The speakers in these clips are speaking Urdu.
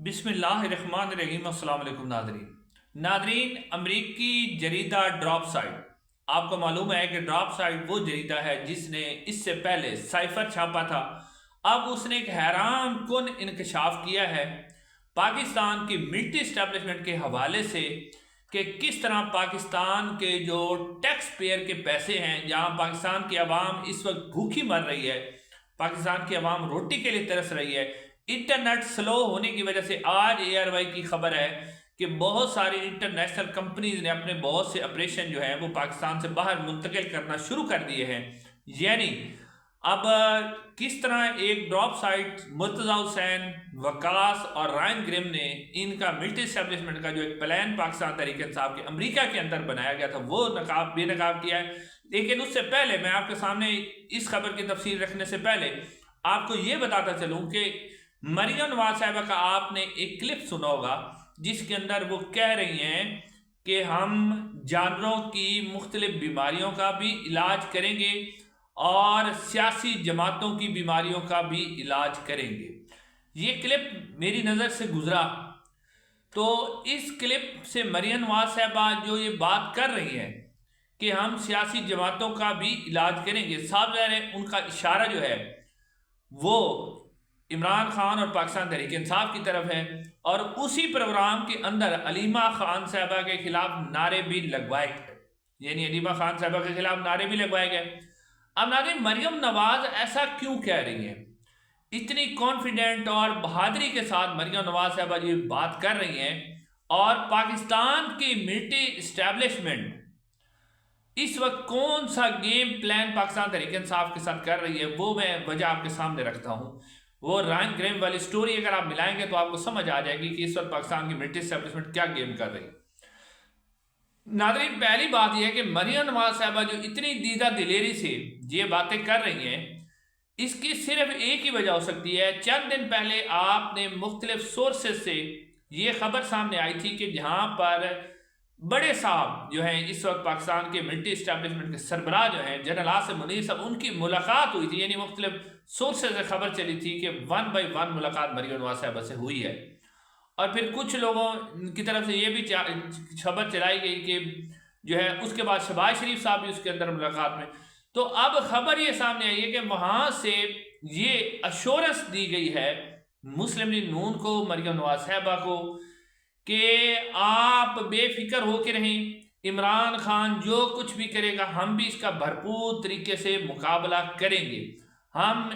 بسم اللہ الرحمن الرحیم۔ السلام علیکم ناظرین امریکی جریدہ ڈراپ سائٹ، آپ کو معلوم ہے کہ ڈراپ سائٹ وہ جریدہ ہے جس نے اس سے پہلے سائفر چھاپا تھا۔ اب اس نے ایک حیران کن انکشاف کیا ہے پاکستان کی ملٹری اسٹیبلشمنٹ کے حوالے سے کہ کس طرح پاکستان کے جو ٹیکس پیئر کے پیسے ہیں، جہاں پاکستان کی عوام اس وقت بھوکی مر رہی ہے، پاکستان کی عوام روٹی کے لیے ترس رہی ہے، انٹرنیٹ سلو ہونے کی وجہ سے آج اے آر وائی کی خبر ہے کہ بہت ساری انٹرنیشنل کمپنیز نے اپنے بہت سے آپریشن جو ہیں وہ پاکستان سے باہر منتقل کرنا شروع کر دیے ہیں۔ یعنی اب کس طرح ایک ڈراپ سائٹ مرتضی حسین، وکاس اور رائن گریم نے ان کا ملٹری اسٹیبلشمنٹ کا جو ایک پلان پاکستان تحریک انصاف کے امریکہ کے اندر بنایا گیا تھا وہ بے نقاب کیا ہے۔ لیکن اس سے پہلے میں آپ کے سامنے اس خبر کی تفصیل رکھنے سے پہلے آپ کو یہ بتاتا چلوں کہ مریم نواز صاحبہ کا آپ نے ایک کلپ سنا ہوگا جس کے اندر وہ کہہ رہی ہیں کہ ہم جانوروں کی مختلف بیماریوں کا بھی علاج کریں گے اور سیاسی جماعتوں کی بیماریوں کا بھی علاج کریں گے۔ یہ کلپ میری نظر سے گزرا تو اس کلپ سے مریم نواز صاحبہ جو یہ بات کر رہی ہیں کہ ہم سیاسی جماعتوں کا بھی علاج کریں گے، صاحب ظاہر ہے ان کا اشارہ جو ہے وہ عمران خان اور پاکستان تحریک انصاف کی طرف ہے، اور اسی پروگرام کے اندر علیمہ خان صاحبہ کے خلاف نعرے بھی لگوائے گئے، یعنی علیمہ خان صاحبہ کے خلاف نعرے بھی لگوائے گئے۔ اب ناظرین مریم نواز ایسا کیوں کہہ رہی ہیں؟ اتنی کانفیڈنٹ اور بہادری کے ساتھ مریم نواز صاحبہ یہ بات کر رہی ہیں، اور پاکستان کی ملٹری اسٹیبلشمنٹ اس وقت کون سا گیم پلان پاکستان تحریک انصاف کے ساتھ کر رہی ہے وہ میں وجہ آپ کے سامنے رکھتا ہوں۔ وہ رائن گریم والی سٹوری اگر آپ ملائیں گے تو آپ کو سمجھ آ جائے گی کہ اس وقت پاکستان کی ملٹری اسٹیبلشمنٹ کیا گیم کر رہی ہے۔ ناظرین پہلی بات یہ ہے کہ مریم نواز صاحبہ جو اتنی دیدہ دلیری سے یہ باتیں کر رہی ہیں، اس کی صرف ایک ہی وجہ ہو سکتی ہے۔ چند دن پہلے آپ نے مختلف سورسز سے یہ خبر سامنے آئی تھی کہ جہاں پر بڑے صاحب جو ہیں اس وقت پاکستان کے ملٹری اسٹیبلشمنٹ کے سربراہ جو ہیں جنرل آصف منیر صاحب، ان کی ملاقات ہوئی تھی، یعنی مختلف سورسز سے خبر چلی تھی کہ 1 بائی 1 ملاقات مریم نواز صاحبہ سے ہوئی ہے، اور پھر کچھ لوگوں کی طرف سے یہ بھی خبر چلائی گئی کہ جو ہے اس کے بعد شہباز شریف صاحب بھی اس کے اندر ملاقات میں۔ تو اب خبر یہ سامنے آئی ہے کہ وہاں سے یہ اشورنس دی گئی ہے مسلم لیگ نون کو، مریم نواز صاحبہ کو، کہ آپ بے فکر ہو کے رہیں، عمران خان جو کچھ بھی کرے گا ہم بھی اس کا بھرپور طریقے سے مقابلہ کریں گے، ہم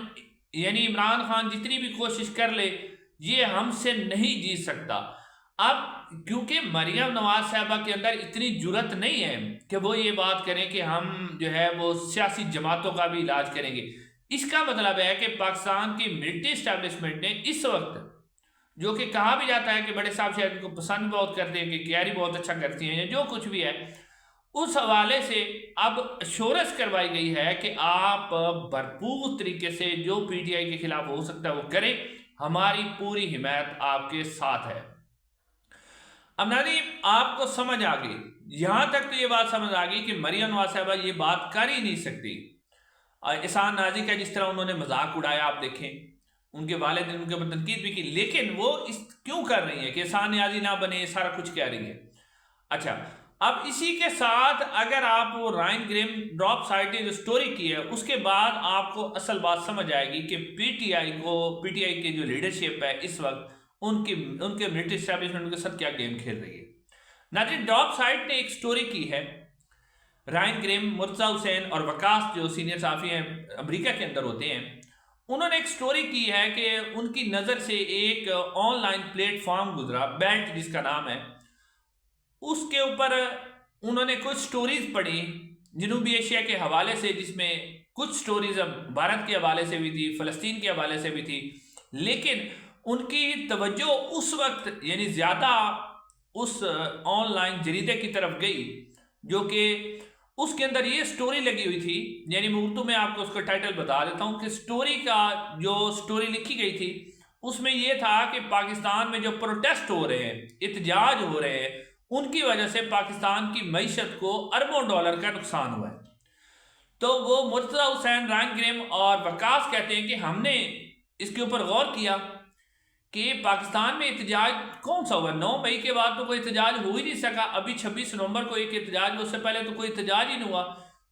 یعنی عمران خان جتنی بھی کوشش کر لے یہ ہم سے نہیں جیت سکتا۔ اب کیونکہ مریم نواز صاحبہ کے اندر اتنی جرت نہیں ہے کہ وہ یہ بات کریں کہ ہم جو ہے وہ سیاسی جماعتوں کا بھی علاج کریں گے، اس کا مطلب ہے کہ پاکستان کی ملٹری اسٹیبلشمنٹ نے اس وقت جو کہ کہا بھی جاتا ہے کہ بڑے صاحب شاید ان کو پسند بہت کرتے ہیں، کہ کیاری بہت اچھا کرتی ہیں یا جو کچھ بھی ہے، اس حوالے سے اب اشورنس کروائی گئی ہے کہ آپ بھرپور طریقے سے جو پی ٹی آئی کے خلاف ہو سکتا ہے وہ کریں، ہماری پوری حمایت آپ کے ساتھ ہے۔ اب ناظرین آپ کو سمجھ آ گئی، یہاں تک تو یہ بات سمجھ آ گئی کہ مریم نواز صاحبہ یہ بات کر ہی نہیں سکتی۔ احسان نازی کا جس طرح انہوں نے مذاق اڑایا، آپ دیکھیں ان کے والد نے ان کے اوپر تنقید بھی کی، لیکن وہ کیوں کر رہی ہیں کہ احسان نیازی نہ بنے، سارا کچھ کہہ رہی ہیں۔ اچھا اب اسی کے ساتھ اگر آپ وہ رائن گریم ڈراپ سائٹ نے جو سٹوری کی ہے اس کے بعد آپ کو اصل بات سمجھ آئے گی کہ پی ٹی آئی کے جو لیڈرشپ ہے اس وقت ان کے ملٹری اسٹیبلشمنٹ کے ساتھ کیا گیم کھیل رہی ہے۔ ناظرین ڈراپ سائٹ نے ایک سٹوری کی ہے، رائن گریم، مرتضی حسین اور وکاس جو سینئر صحافی ہیں امریکہ کے اندر ہوتے ہیں، انہوں نے ایک سٹوری کی ہے کہ ان کی نظر سے ایک آن لائن پلیٹ فارم گزرا، بیلٹ جس کا نام ہے، اس کے اوپر انہوں نے کچھ سٹوریز پڑھی جنوبی ایشیا کے حوالے سے، جس میں کچھ سٹوریز بھارت کے حوالے سے بھی تھی، فلسطین کے حوالے سے بھی تھی، لیکن ان کی توجہ اس وقت یعنی زیادہ اس آن لائن جریدے کی طرف گئی جو کہ اس کے اندر یہ سٹوری لگی ہوئی تھی، یعنی اردو میں آپ کو اس کا ٹائٹل بتا دیتا ہوں کہ سٹوری کا جو سٹوری لکھی گئی تھی اس میں یہ تھا کہ پاکستان میں جو پروٹیسٹ ہو رہے ہیں، احتجاج ہو رہے ہیں، ان کی وجہ سے پاکستان کی معیشت کو اربوں ڈالر کا نقصان ہوا ہے۔ تو وہ مرتضی حسین، رائن گریم اور وکاس کہتے ہیں کہ ہم نے اس کے اوپر غور کیا کہ پاکستان میں احتجاج کون سا ہوا؟ 9 مئی کے بعد تو کوئی احتجاج ہو ہی نہیں سکا، ابھی 26 نومبر کو ایک احتجاج، اس سے پہلے تو کوئی احتجاج ہی نہیں ہوا،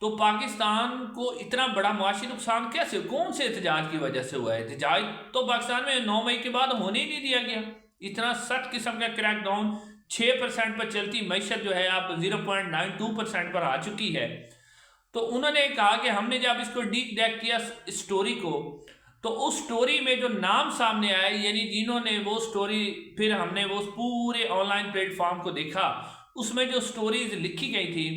تو پاکستان کو اتنا بڑا معاشی نقصان کیسے، کون سے احتجاج کی وجہ سے ہوا ہے؟ احتجاج تو پاکستان میں 9 مئی کے بعد ہونے ہی نہیں دیا گیا، اتنا سخت قسم کا کریک ڈاؤن، 6% پر چلتی معیشت جو ہے اب 0.92% پر آ چکی ہے۔ تو انہوں نے کہا کہ ہم نے جب اس کو ڈیپ ڈیک کیا اسٹوری کو، تو اس سٹوری میں جو نام سامنے آئے، یعنی جنہوں نے وہ سٹوری، پھر ہم نے وہ پورے آن لائن پلیٹ فارم کو دیکھا، اس میں جو سٹوریز لکھی گئی تھی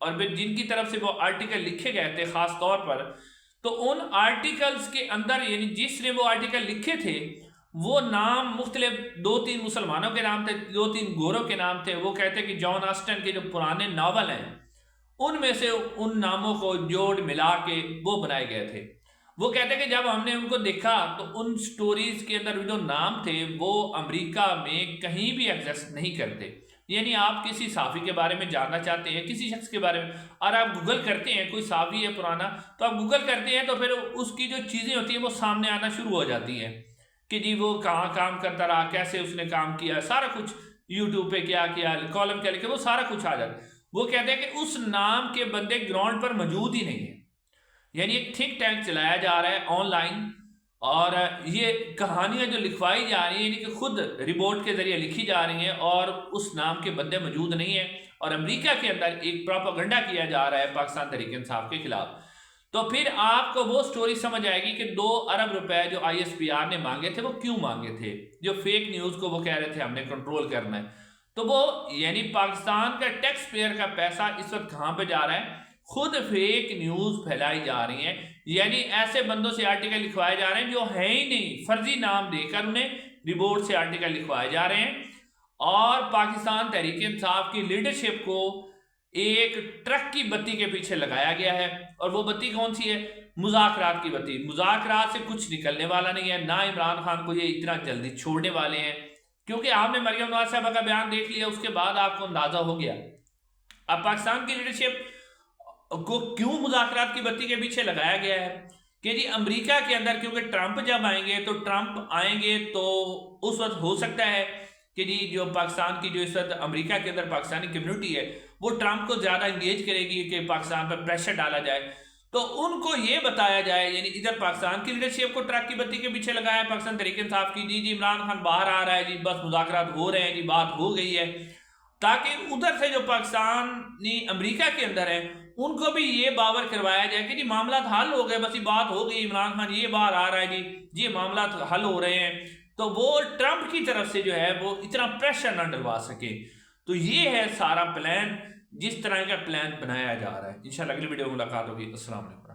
اور پھر جن کی طرف سے وہ آرٹیکل لکھے گئے تھے خاص طور پر، تو ان آرٹیکلز کے اندر یعنی جس نے وہ آرٹیکل لکھے تھے وہ نام مختلف 2-3 مسلمانوں کے نام تھے، 2-3 گوروں کے نام تھے۔ وہ کہتے کہ جان آسٹن کے جو پرانے ناول ہیں ان میں سے ان ناموں کو جوڑ ملا کے وہ بنائے گئے تھے۔ وہ کہتے ہیں کہ جب ہم نے ان کو دیکھا تو ان سٹوریز کے اندر جو نام تھے وہ امریکہ میں کہیں بھی ایگزسٹ نہیں کرتے، یعنی آپ کسی صحافی کے بارے میں جاننا چاہتے ہیں، کسی شخص کے بارے میں، اور آپ گوگل کرتے ہیں، کوئی صحافی ہے پرانا تو آپ گوگل کرتے ہیں تو پھر اس کی جو چیزیں ہوتی ہیں وہ سامنے آنا شروع ہو جاتی ہیں کہ جی وہ کہاں کام کرتا رہا، کیسے اس نے کام کیا، سارا کچھ یوٹیوب پہ کیا کالم کیا لکھے، وہ سارا کچھ آ جاتا ہے۔ وہ کہتے ہیں کہ اس نام کے بندے گراؤنڈ پر موجود ہی نہیں ہیں، یعنی ایک تھنک ٹینک چلایا جا رہا ہے آن لائن، اور یہ کہانیاں جو لکھوائی جا رہی ہیں یعنی کہ خود رپورٹ کے ذریعے لکھی جا رہی ہیں اور اس نام کے بندے موجود نہیں ہیں، اور امریکہ کے اندر ایک پروپیگنڈا کیا جا رہا ہے پاکستان تحریک انصاف کے خلاف۔ تو پھر آپ کو وہ سٹوری سمجھ آئے گی کہ 2 ارب روپے جو ISPR نے مانگے تھے وہ کیوں مانگے تھے، جو فیک نیوز کو وہ کہہ رہے تھے ہم نے کنٹرول کرنا ہے۔ تو وہ یعنی پاکستان کا ٹیکس پیئر کا پیسہ اس وقت کہاں پہ جا رہا ہے؟ خود فیک نیوز پھیلائی جا رہی ہیں، یعنی ایسے بندوں سے آرٹیکل لکھوائے جا رہے ہیں جو ہیں ہی نہیں، فرضی نام دے کر انہیں رپورٹ سے آرٹیکل لکھوائے جا رہے ہیں، اور پاکستان تحریک انصاف کی لیڈرشپ کو ایک ٹرک کی بتی کے پیچھے لگایا گیا ہے، اور وہ بتی کون سی ہے؟ مذاکرات کی بتی۔ مذاکرات سے کچھ نکلنے والا نہیں ہے، نہ عمران خان کو یہ اتنا جلدی چھوڑنے والے ہیں، کیونکہ آپ نے مریم نواز صاحبہ کا بیان دیکھ لیا، اس کے بعد آپ کو اندازہ ہو گیا اب پاکستان کی لیڈرشپ کو کیوں مذاکرات کی بتی کے پیچھے لگایا گیا ہے کہ جی امریکہ کے اندر، کیونکہ ٹرمپ جب آئیں گے تو اس وقت ہو سکتا ہے کہ جی جو پاکستان کی جو اس وقت امریکہ کے اندر پاکستانی کمیونٹی ہے وہ ٹرمپ کو زیادہ انگیج کرے گی کہ پاکستان پر پریشر ڈالا جائے، تو ان کو یہ بتایا جائے، یعنی ادھر پاکستان کی لیڈرشپ کو ٹرک کی بتی کے پیچھے لگایا پاکستان تحریک انصاف کی، جی عمران خان باہر آ رہا ہے، جی بس مذاکرات ہو رہے ہیں، جی بات ہو گئی ہے، تاکہ ادھر سے جو پاکستانی امریکہ کے اندر ہے ان کو بھی یہ باور کروایا جائے کہ جی معاملات حل ہو گئے، بس یہ بات ہو گئی، عمران خان یہ باہر آ رہا ہے، جی معاملات حل ہو رہے ہیں، تو وہ ٹرمپ کی طرف سے جو ہے وہ اتنا پریشر نہ ڈلوا سکے۔ تو یہ ہے سارا پلان، جس طرح کا پلان بنایا جا رہا ہے۔ انشاءاللہ اگلی ویڈیو میں ملاقات ہوگی۔ السلام علیکم۔